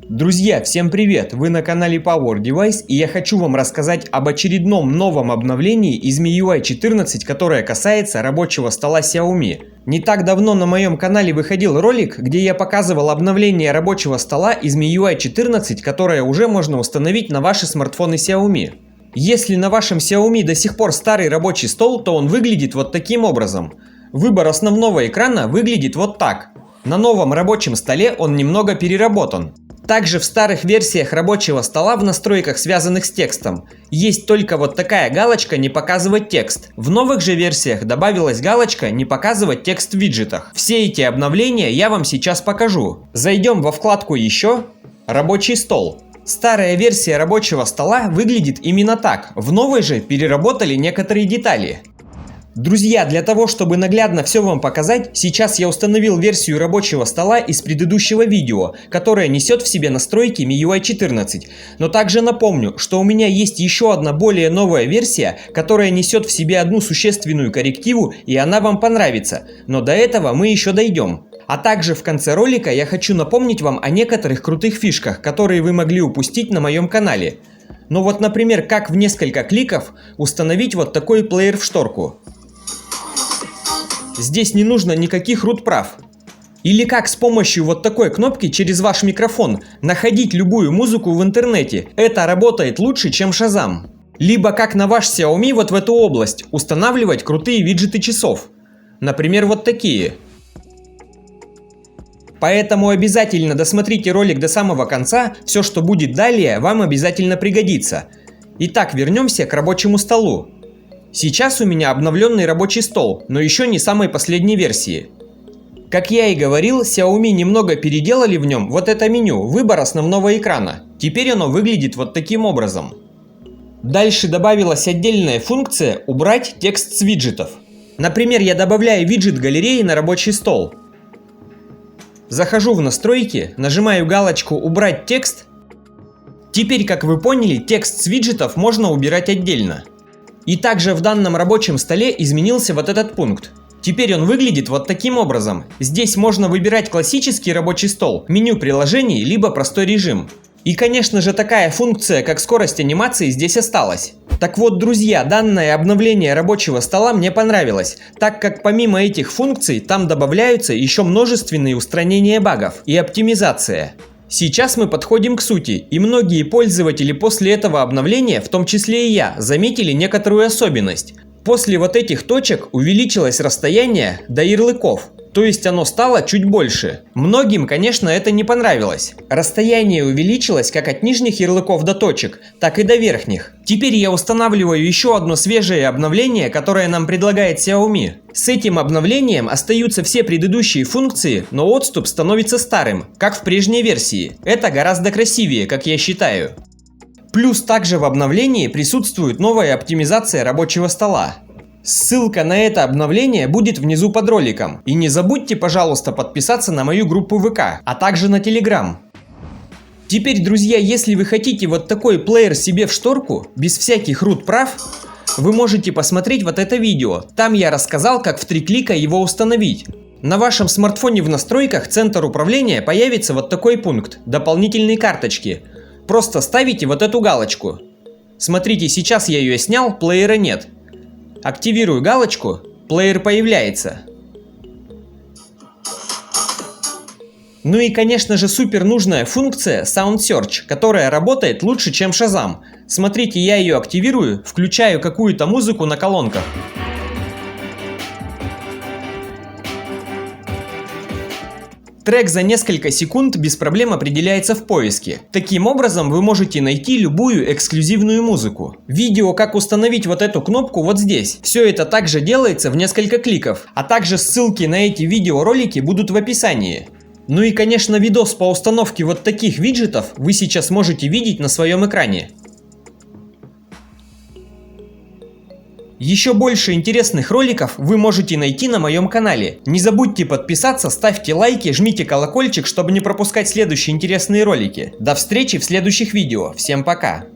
Друзья, всем привет! Вы на канале Power Device, и я хочу вам рассказать об очередном новом обновлении из MIUI 14, которое касается рабочего стола Xiaomi. Не так давно на моем канале выходил ролик, где я показывал обновление рабочего стола из MIUI 14, которое уже можно установить на ваши смартфоны Xiaomi. Если на вашем Xiaomi до сих пор старый рабочий стол, то он выглядит вот таким образом. Выбор основного экрана выглядит вот так. На новом рабочем столе он немного переработан. Также в старых версиях рабочего стола в настройках, связанных с текстом, есть только вот такая галочка «Не показывать текст». В новых же версиях добавилась галочка «Не показывать текст в виджетах». Все эти обновления я вам сейчас покажу. Зайдем во вкладку «Еще», «Рабочий стол». Старая версия рабочего стола выглядит именно так, в новой же переработали некоторые детали. Друзья, для того, чтобы наглядно все вам показать, сейчас я установил версию рабочего стола из предыдущего видео, которая несет в себе настройки MIUI 14. Но также напомню, что у меня есть еще одна более новая версия, которая несет в себе одну существенную коррективу, и она вам понравится. Но до этого мы еще дойдем. А также в конце ролика я хочу напомнить вам о некоторых крутых фишках, которые вы могли упустить на моем канале. Ну вот, например, как в несколько кликов установить вот такой плеер в шторку. Здесь не нужно никаких root прав. Или как с помощью вот такой кнопки через ваш микрофон находить любую музыку в интернете. Это работает лучше, чем Shazam. Либо как на ваш Xiaomi вот в эту область устанавливать крутые виджеты часов. Например, вот такие. Поэтому обязательно досмотрите ролик до самого конца, все, что будет далее, вам обязательно пригодится. Итак, вернемся к рабочему столу. Сейчас у меня обновленный рабочий стол, но еще не самой последней версии. Как я и говорил, Xiaomi немного переделали в нем вот это меню, выбор основного экрана. Теперь оно выглядит вот таким образом. Дальше добавилась отдельная функция «Убрать текст с виджетов». Например, я добавляю виджет галереи на рабочий стол. Захожу в настройки, нажимаю галочку «Убрать текст». Теперь, как вы поняли, текст с виджетов можно убирать отдельно. И также в данном рабочем столе изменился вот этот пункт. Теперь он выглядит вот таким образом. Здесь можно выбирать классический рабочий стол, меню приложений, либо простой режим. И, конечно же, такая функция, как скорость анимации, здесь осталась. Так вот, друзья, данное обновление рабочего стола мне понравилось, так как помимо этих функций там добавляются еще множественные устранения багов и оптимизация. Сейчас мы подходим к сути, и многие пользователи после этого обновления, в том числе и я, заметили некоторую особенность. После вот этих точек увеличилось расстояние до ярлыков, то есть оно стало чуть больше. Многим, конечно, это не понравилось. Расстояние увеличилось как от нижних ярлыков до точек, так и до верхних. Теперь я устанавливаю еще одно свежее обновление, которое нам предлагает Xiaomi. С этим обновлением остаются все предыдущие функции, но отступ становится старым, как в прежней версии. Это гораздо красивее, как я считаю. Плюс также в обновлении присутствует новая оптимизация рабочего стола. Ссылка на это обновление будет внизу под роликом. И не забудьте, пожалуйста, подписаться на мою группу ВК, а также на Telegram. Теперь, друзья, если вы хотите вот такой плеер себе в шторку, без всяких root прав, вы можете посмотреть вот это видео. Там я рассказал, как в 3 клика его установить. На вашем смартфоне в настройках «Центр управления» появится вот такой пункт «Дополнительные карточки». Просто ставите вот эту галочку. Смотрите, сейчас я ее снял, плеера нет. Активирую галочку, плеер появляется. Ну и, конечно же, супер нужная функция Sound Search, которая работает лучше, чем Shazam. Смотрите, я ее активирую, включаю какую-то музыку на колонках. Трек за несколько секунд без проблем определяется в поиске. Таким образом, вы можете найти любую эксклюзивную музыку. Видео, как установить вот эту кнопку, вот здесь. Все это также делается в несколько кликов. А также ссылки на эти видеоролики будут в описании. Ну и, конечно, видос по установке вот таких виджетов вы сейчас можете видеть на своем экране. Еще больше интересных роликов вы можете найти на моем канале. Не забудьте подписаться, ставьте лайки, жмите колокольчик, чтобы не пропускать следующие интересные ролики. До встречи в следующих видео. Всем пока!